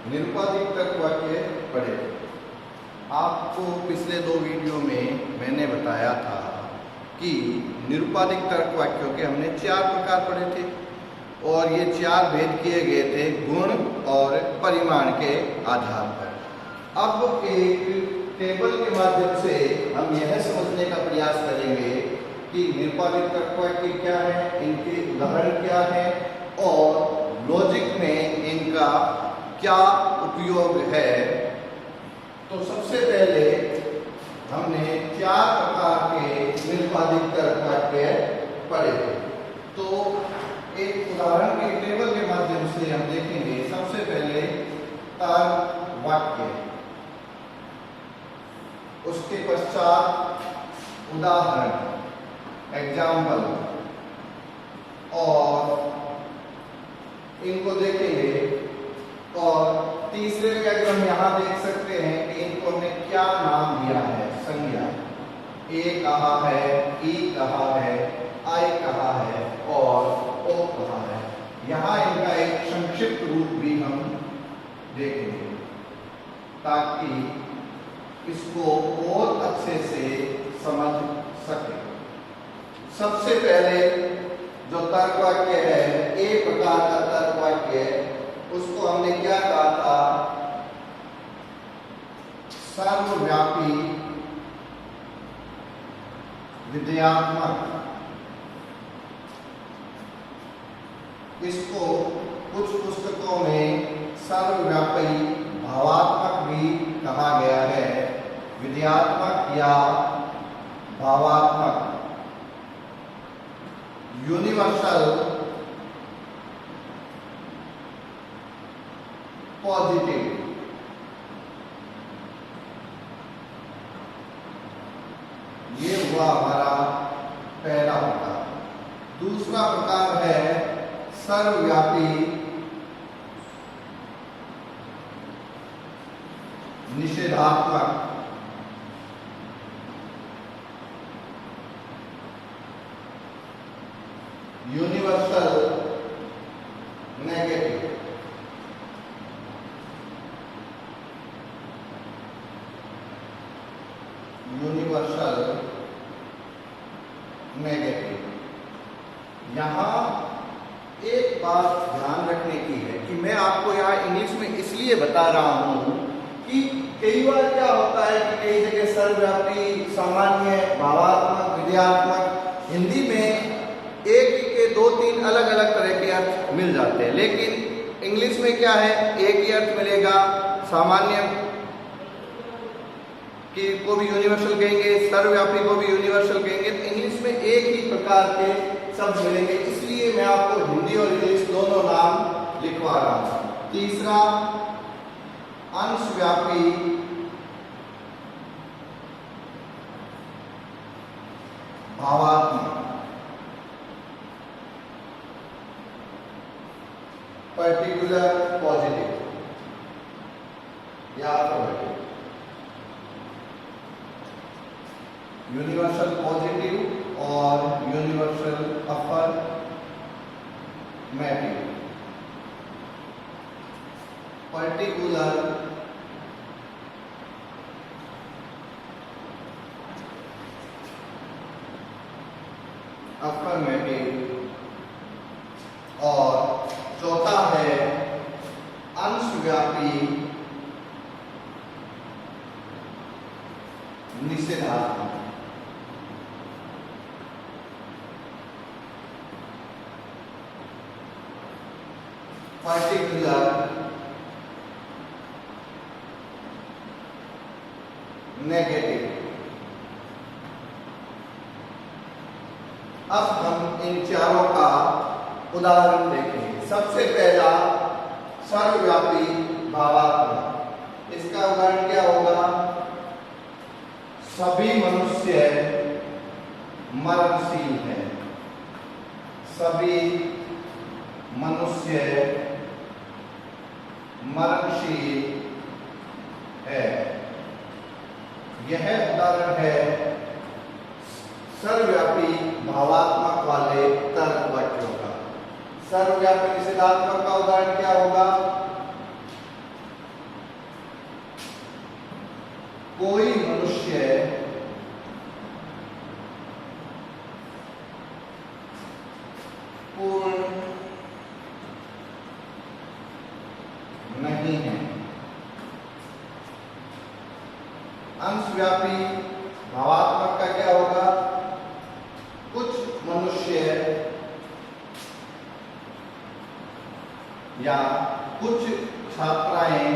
निरुपाधिक तर्क वाक्य पढ़े। आपको पिछले 2 वीडियो में मैंने बताया था कि निरुपाधिक तर्क वाक्यों के हमने 4 प्रकार पढ़े थे और ये 4 भेद किए गए थे गुण और परिमाण के आधार पर। अब एक टेबल के माध्यम से हम यह समझने का प्रयास करेंगे कि निरुपाधिक तर्क वाक्य क्या है, इनके उदाहरण क्या है और लॉजिक में इनका क्या उपयोग है। तो सबसे पहले हमने 4 प्रकार के निरुपाधिक तर्क वाक्य पढ़े थे। तो एक उदाहरण के टेबल के माध्यम से हम देखेंगे। सबसे पहले तर्क वाक्य, उसके पश्चात उदाहरण एग्जाम्पल और इनको देखेंगे। और तीसरे में अगर हम यहाँ देख सकते हैं कि इनको हमने क्या नाम दिया है, संज्ञा। ए कहा है, ई कहा है, आई कहा है और ओ कहा है। यहाँ इनका एक संक्षिप्त रूप भी हम देखेंगे ताकि इसको और अच्छे से समझ सके। सबसे पहले जो तर्क वाक्य है, एक प्रकार का तर्क वाक्य है, उसको हमने क्या कहा था, सर्वव्यापी विधेयात्मक। इसको कुछ पुस्तकों में सर्वव्यापी भावात्मक भी कहा गया है, विधेयात्मक या भावात्मक। यूनिवर्सल पॉजिटिव, ये हुआ हमारा पहला प्रकार। दूसरा प्रकार है सर्वव्यापी निषेधात्मक। Universal negative. Universal negative. यहाँ एक बात ध्यान रखने की है कि मैं आपको यहाँ इंग्लिश में इसलिए बता रहा हूँ कि कई बार क्या होता है कि कई जगह सर्वव्यापी, सामान्य, भावात्मक, विधेयात्मक, हिंदी में एक ही के 2-3 अलग अलग तरह के अर्थ मिल जाते हैं। लेकिन इंग्लिश में क्या है, एक ही अर्थ मिलेगा। सामान्य कि को भी यूनिवर्सल कहेंगे, सर्वव्यापी को भी यूनिवर्सल कहेंगे। तो इंग्लिश में एक ही प्रकार के शब्द मिलेंगे, इसलिए मैं आपको हिंदी और इंग्लिश दोनों नाम लिखवा रहा हूं। तीसरा अंशव्यापी भावात्मक। पर्टिकुलर पॉजिटिव या अफर्मेटिव। यूनिवर्सल पॉजिटिव और यूनिवर्सल अफर्मेटिव। पर्टिकुलर अफर्मेटिव और चौथा है अंशव्यापी निषेधात्मक। Particular negative. अब हम इन चारों का उदाहरण देखेंगे। सबसे पहला सर्वव्यापी भावात्मक। इसका उदाहरण क्या होगा, सभी मनुष्य मरणशील है। सभी मनुष्य मरणशील है। यह उदाहरण है सर्वव्यापी भावात्मक वाले तर्क वाक्यों का। सर्वव्यापी निषेधात्मक का उदाहरण क्या होगा? कोई मनुष्य पूर्ण नहीं है। अंशव्यापी भावात्मक का क्या होगा? कुछ मनुष्य या कुछ छात्राएं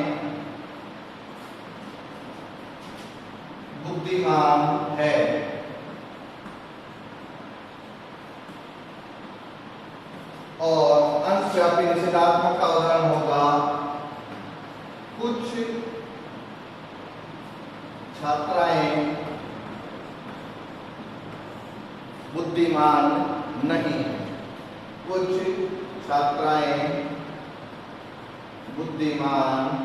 बुद्धिमान है। और अंशव्यापी निषेधात्मक का उदाहरण होगा कुछ छात्राएं बुद्धिमान नहीं है। कुछ छात्राएं बुद्धिमान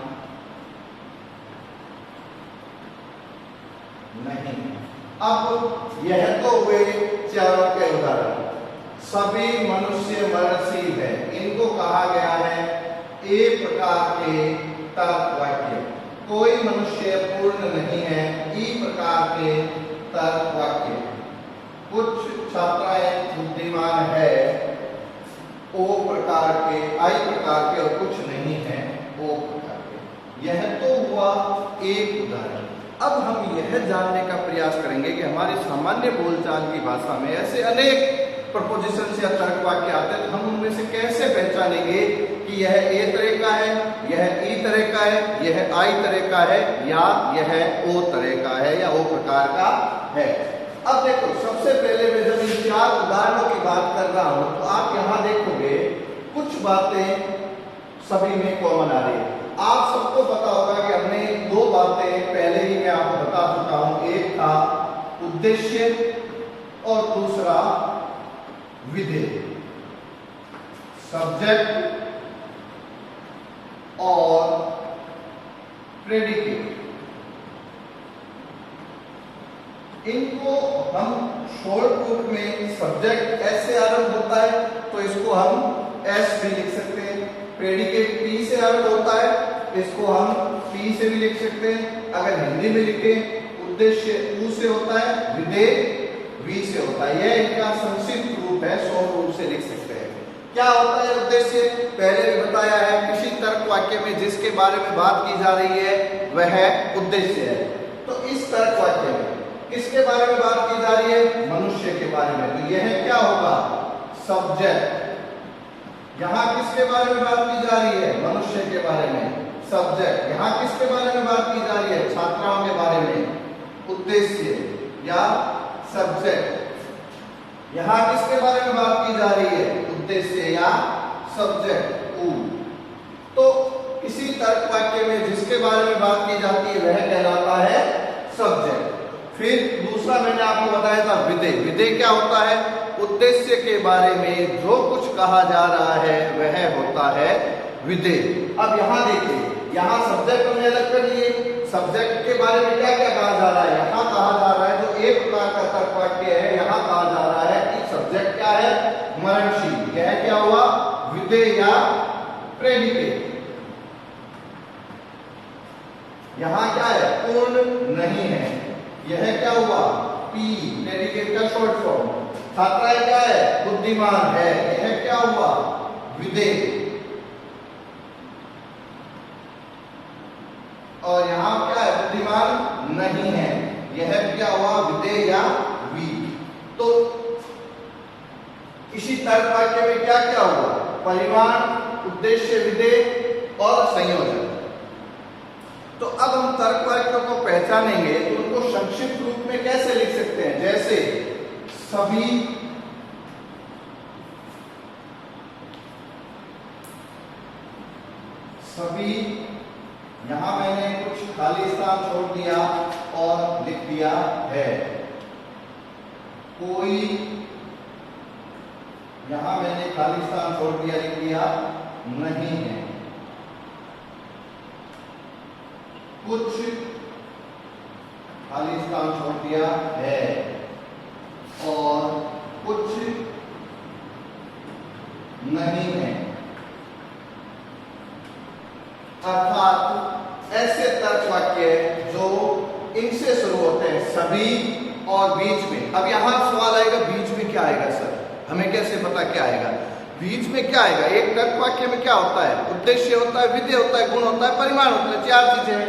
नहीं। अब यह तो हुए चारों के उदाहरण। सभी मनुष्य मरणशील है, इनको कहा गया है एक प्रकार के तर्क वाक्य। कोई मनुष्य पूर्ण नहीं है, ई प्रकार के तर्क वाक्य। कुछ छात्राएं बुद्धिमान है, ओ प्रकार के, आई प्रकार के, और कुछ नहीं है, ओ प्रकार के। यह तो हुआ एक उदाहरण। अब हम यह जानने का प्रयास करेंगे कि हमारी सामान्य बोलचाल की भाषा में ऐसे अनेक प्रपोजिशंस या तर्क वाक्य आते हैं, तो हम उनमें से कैसे पहचानेंगे कि यह ए तरह का है, यह ई तरह का है, यह आई तरह का है, या यह ओ तरह का है, या ओ प्रकार का है। अब देखो, सबसे पहले मैं जब इन चार उदाहरणों की बात कर रहा हूं तो आप यहां देखोगे कुछ बातें सभी में कॉमन आ रही है। आप सबको पता होगा कि हमने दो बातें पहले ही मैं आपको बता चुका हूं। एक था उद्देश्य और दूसरा विधेय। सब्जेक्ट और प्रेडिकेट, इनको हम शॉर्ट रूप में सब्जेक्ट एस से आरंभ होता है तो इसको हम एस भी लिख सकते हैं। प्रेडिकेट पी से आरंभ होता है, इसको हम पी से भी लिख सकते हैं। अगर हिंदी में लिखे, उद्देश्य ऊ से होता है, विधेय वी से होता है। यह इनका संक्षिप्त रूप है, शॉर्ट रूप से लिख सकते हैं। क्या होता है उद्देश्य? पहले भी बताया है, किसी तर्क वाक्य में जिसके बारे में बात की जा रही है वह उद्देश्य है। तो इस तर्क वाक्य में किसके बारे में बात की जा रही है? मनुष्य के बारे में, तो यह क्या होगा? सब्जेक्ट। यहां किसके बारे में बात की जा रही है? मनुष्य के बारे में, सब्जेक्ट। यहां किसके बारे में बात की जा रही है? छात्राओं के बारे में, उद्देश्य या सब्जेक्ट। यहां किसके बारे में बात की जा रही है? उद्देश्य या सब्जेक्ट, ऊ। तो किसी तर्क वाक्य में जिसके बारे में बात की जाती है वह कहलाता है सब्जेक्ट। फिर दूसरा मैंने आपको बताया था विधेय। विधेय क्या होता है? उद्देश्य के बारे में जो कुछ कहा जा रहा है वह होता है विधेय। अब यहां देखिए, यहां सब्जेक्ट हमने अलग कर लिए। सब्जेक्ट के बारे में क्या क्या कहा जा रहा है? यहां कहा जा रहा है, जो एक प्रकार का तर्क वाक्य है, यहां कहा जा रहा है कि सब्जेक्ट क्या है? मरणशील। यह क्या हुआ? विधेय या प्रेडिकेट। यहां क्या है? पूर्ण नहीं है। यह क्या हुआ? पी, प्रेडिकेट का शॉर्ट फॉर्म। छात्राएं क्या है? बुद्धिमान है। यह क्या हुआ? विधेय। और यहां क्या है? बुद्धिमान नहीं है। यह क्या हुआ? विधेय या वी। तो इसी तर्क वाक्य में क्या क्या हुआ? परिमाण, उद्देश्य, विधेय और संयोजन। तो अब हम तर्क वाक्यों को पहचानेंगे तो उनको संक्षिप्त रूप में कैसे लिख सकते हैं? जैसे सभी, यहां मैंने कुछ खाली स्थान छोड़ दिया और लिख दिया है। कोई, यहां मैंने खाली स्थान छोड़ दिया, लिख दिया नहीं है। कुछ खाली स्थान छोड़ दिया है और कुछ नहीं है। अर्थात ऐसे तर्क वाक्य जो इनसे शुरू होते हैं, सभी और बीच में। अब यहाँ सवाल आएगा बीच में क्या आएगा सर, हमें कैसे पता क्या आएगा? बीच में क्या आएगा? एक तर्क वाक्य में क्या होता है? उद्देश्य होता है, विधेय होता है, गुण होता है, परिमाण होता है, चार चीजें हैं।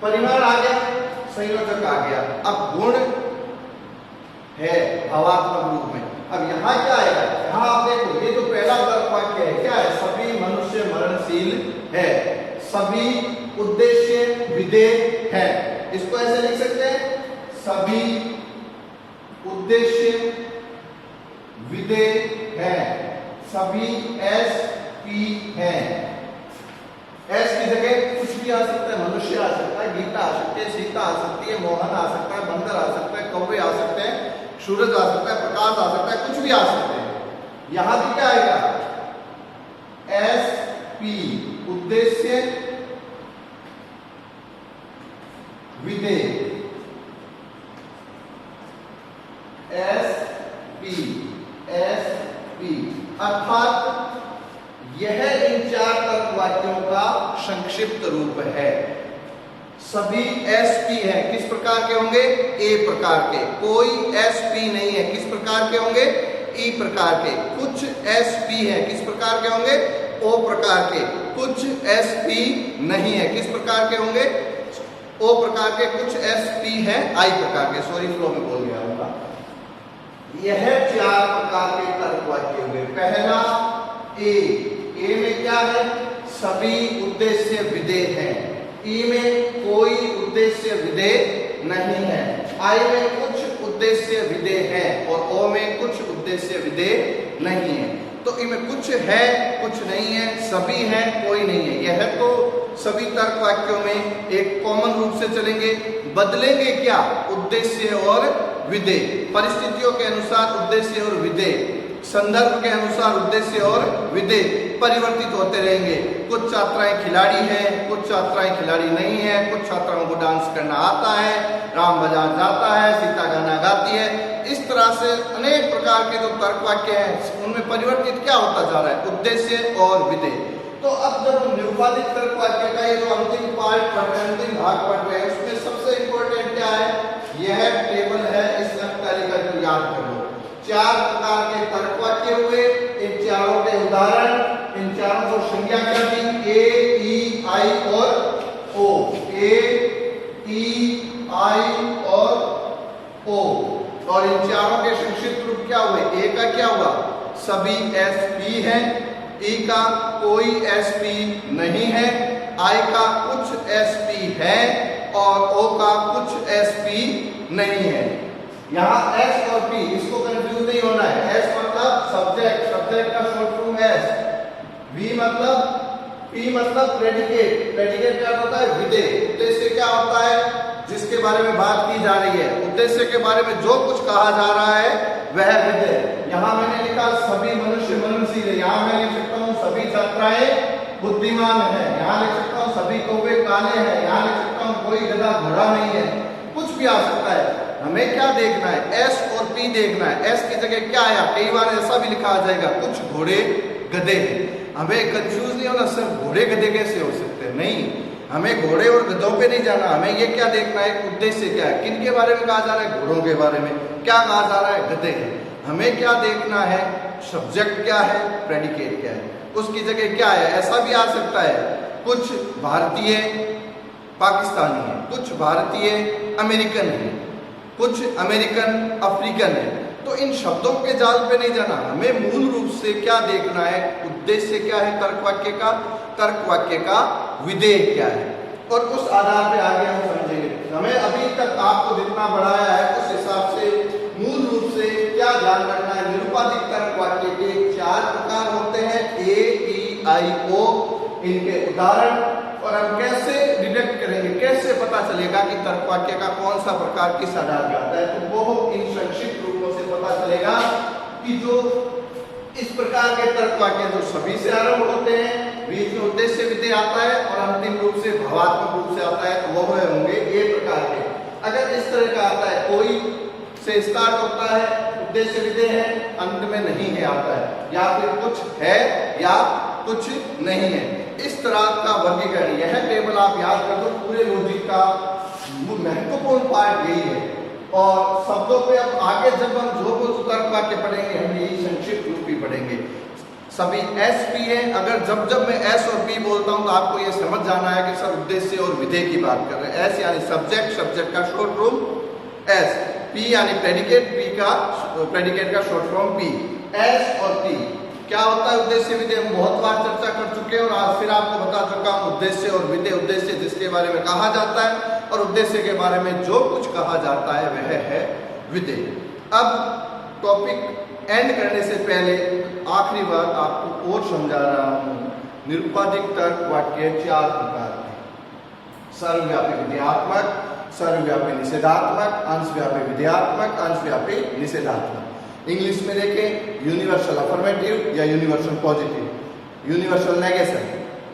परिमाण आ गया, संयोजक आ गया, अब गुण है भावात्मक रूप में। अब यहाँ क्या आएगा? यहाँ आप देखो, ये जो पहला तर्क वाक्य है क्या है? सभी मनुष्य मरणशील है, सभी उद्देश्य विधेय है। इसको ऐसे लिख सकते हैं, सभी उद्देश्य विधेय है, सभी एस पी है। एस की जगह कुछ भी आ सकता है, मनुष्य आ सकता है, गीता आ सकती है, सीता आ सकती है, मोहन आ सकता है, बंदर आ सकता है, कौवे आ सकते हैं, सूरज आ सकता है, प्रकाश आ सकता है, कुछ भी आ सकते हैं। यहां भी क्या आएगा? एस पी उद्देश्य विधेय, एस पी अर्थात यह इन चार तर्क वाक्यों का संक्षिप्त रूप है। सभी एसपी है, किस प्रकार के होंगे? ए प्रकार के। कोई एसपी नहीं है, किस प्रकार के होंगे? ई प्रकार के। कुछ एसपी है, किस प्रकार के होंगे? ओ प्रकार के। कुछ एसपी नहीं है, किस प्रकार के होंगे? ओ प्रकार के। कुछ एसपी है आई प्रकार के। सॉरी, फ्लो में बोल गया होगा। यह चार प्रकार के तर्क वाक्य हुए। पहला ए में क्या है? सभी उद्देश्य विधेय है। ई में कोई उद्देश्य विधेय नहीं है। आई में कुछ उद्देश्य विधेय है और ओ में कुछ उद्देश्य विधेय नहीं है। तो इनमें कुछ है, कुछ नहीं है, सभी है, कोई नहीं है। यह तो सभी तर्क वाक्यों में एक कॉमन रूप से चलेंगे। बदलेंगे क्या? उद्देश्य और विधेय। परिस्थितियों के अनुसार उद्देश्य और विधेय, संदर्भ के अनुसार उद्देश्य और विधेय परिवर्तित होते रहेंगे। कुछ छात्राएं खिलाड़ी हैं, कुछ छात्राएं खिलाड़ी नहीं है, कुछ छात्राओं को डांस करना आता है, राम बाजार जाता है, सीता गाना गाती है। इस तरह से अनेक प्रकार के जो तर्क वाक्य हैं उनमें परिवर्तित क्या होता जा रहा है? उद्देश्य और विधेय। तो अब जब हम निरुपाधिक तर्क वाक्य का ये जो अंतिम पार्ट पढ़ रहे हैं, अंतिम भाग पढ़ रहे हैं, उसमें सबसे इंपॉर्टेंट क्या है? यह टेबल है, इस तालिका को याद कर लो। चार प्रकार के तर्क वाक्य हुए, इन चारों के उदाहरण, इन चारों को संज्ञा क्या दी? ए, ई, आई और ओ। ए, ई, आई और ओ। और इन चारों के संक्षिप्त रूप क्या हुए? ए का क्या हुआ? सभी एस पी है, ई का कोई एस पी नहीं है, आई का कुछ एस पी है और ओ का कुछ एस पी नहीं है। यहाँ एस और पी, इसको कंफ्यूज नहीं होना है। एस मतलब सब्जेक्ट, सब्जेक्ट का शॉर्ट फॉर्म एस। वी मतलब, पी मतलब प्रेडिकेट, प्रेडिकेट क्या होता है? विधेय। उद्देश्य क्या होता है? जिसके बारे में बात की जा रही है, उद्देश्य के बारे में जो कुछ कहा जा रहा है वह विधेय। यहाँ मैंने लिखा सभी मनुष्य मरणशील है, यहाँ मैं लिख सकता हूँ सभी छात्राएं बुद्धिमान है, यहाँ लिख सकता हूँ सभी कौवे काले हैं, यहाँ लिख सकता हूँ कोई गधा घोड़ा नहीं है। कुछ भी आ सकता है। हमें क्या देखना है? एस और पी देखना है। एस की जगह क्या आया? कई बार ऐसा भी लिखा आ जाएगा कुछ घोड़े गधे। हमें कंफ्यूज नहीं होना, सर घोड़े गधे कैसे हो सकते हैं? नहीं, हमें घोड़े और गधों पे नहीं जाना। हमें ये क्या देखना है? उद्देश्य क्या है? किन के बारे में कहा जा रहा है? घोड़ों के बारे में। क्या कहा जा रहा है? गधे हैं। हमें क्या देखना है? सब्जेक्ट क्या है, प्रेडिकेट क्या है। उसकी जगह क्या है? ऐसा भी आ सकता है कुछ भारतीय पाकिस्तानी है, कुछ भारतीय अमेरिकन है, कुछ अमेरिकन अफ्रीकन है। तो इन शब्दों के जाल पे नहीं जाना। हमें मूल रूप से क्या देखना है? उद्देश्य क्या है तर्क वाक्य का, तर्क वाक्य का विधेय क्या है, और उस आधार पे आगे हम समझेंगे। हमें अभी तक आपको जितना बढ़ाया है उस हिसाब से मूल रूप से क्या ध्यान रखना है? निरुपाधिक तर्क वाक्य के चार प्रकार होते हैं, ए, ई, आई, ओ। इनके उदाहरण और हम कैसे डिटेक्ट करेंगे, कैसे पता चलेगा कि तर्क वाक्य का कौन सा प्रकार किस आधार पर आता है। तो वो इन संक्षिप्त रूपों से पता चलेगा कि जो इस प्रकार के तर्क वाक्य जो सभी से आरंभ होते हैं, बीच में उद्देश्य विधेय आता है और अंतिम रूप से भावात्मक रूप से आता है, वो होंगे ए प्रकार के। अगर इस तरह का आता है, कोई से स्टार्ट होता है, उद्देश्य विधेय है, अंत में नहीं है आता है, या फिर कुछ है या कुछ नहीं है, इस तरह का वर्गीकरण। यह टेबल आप याद कर दो, पूरे लॉजिक का महत्वपूर्ण पार्ट यही है। और शब्दों पे अब आगे जब हम जो कुछ तर्क वाक्य पढ़ेंगे हम यही संक्षिप्त रूप ही पढ़ेंगे। सभी एस पी है। अगर जब मैं एस और पी बोलता हूं तो आपको ये समझ जाना है कि सब उद्देश्य और विधेय की बात कर रहे हैं। एस यानी सब्जेक्ट, सब्जेक्ट का शॉर्ट फॉर्म एस। पी यानी प्रेडिकेट, पी का प्रेडिकेट का शॉर्ट फॉर्म पी। एस और पी क्या होता है उद्देश्य विधेय, हम बहुत बार चर्चा कर चुके हैं और आज फिर आपको बता चुका हूं उद्देश्य और विधेय। उद्देश्य जिसके बारे में कहा जाता है और उद्देश्य के बारे में जो कुछ कहा जाता है वह है विधेय। अब टॉपिक एंड करने से पहले आखिरी बार आपको और समझा रहा हूं। निरुपाधिक तर्क वाक्य 4 प्रकार के। सर्वव्यापी विधेयात्मक, सर्वव्यापी निषेधात्मक, अंशव्यापी विधेयात्मक, अंशव्यापी निषेधात्मक। इंग्लिश में देखें यूनिवर्सल अफर्मेटिव या universal positive, universal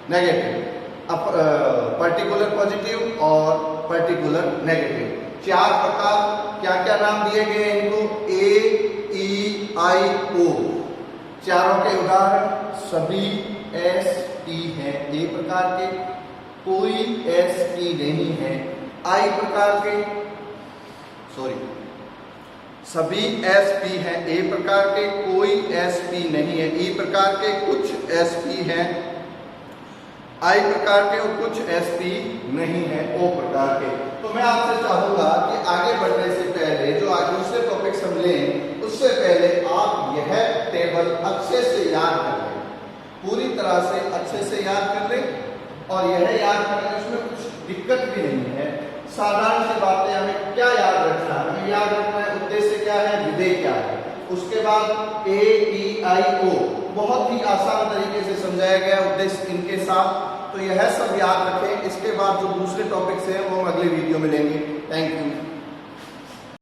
negative, particular positive और पर्टिकुलर नेगेटिव। 4 प्रकार क्या क्या नाम दिए गए हैं इनको, ए ई आई ओ। चारों के उदाहरण सभी एस टी हैं ए प्रकार के, कोई एस टी नहीं है आई प्रकार के, सभी एस पी हैं ए प्रकार के, कोई एस पी नहीं है ई प्रकार के, कुछ एस पी हैं आई प्रकार के और कुछ एस पी नहीं है ओ प्रकार के। तो मैं आपसे चाहूंगा कि आगे बढ़ने से पहले जो आज दूसरे टॉपिक्स हम लें उससे पहले आप यह टेबल अच्छे से याद कर लें, पूरी तरह से अच्छे से याद कर लें। और यह याद करने में उसमें कुछ दिक्कत भी नहीं है। साधारण सी बातें हमें क्या याद रखना है, हमें याद रखना है उद्देश्य क्या है, विधेय क्या है। उसके बाद ए ई आई ओ बहुत ही आसान तरीके से समझाया गया उद्देश्य इनके साथ। तो यह सब याद रखें। इसके बाद जो दूसरे टॉपिक्स हैं वो हम अगले वीडियो में लेंगे। Thank you.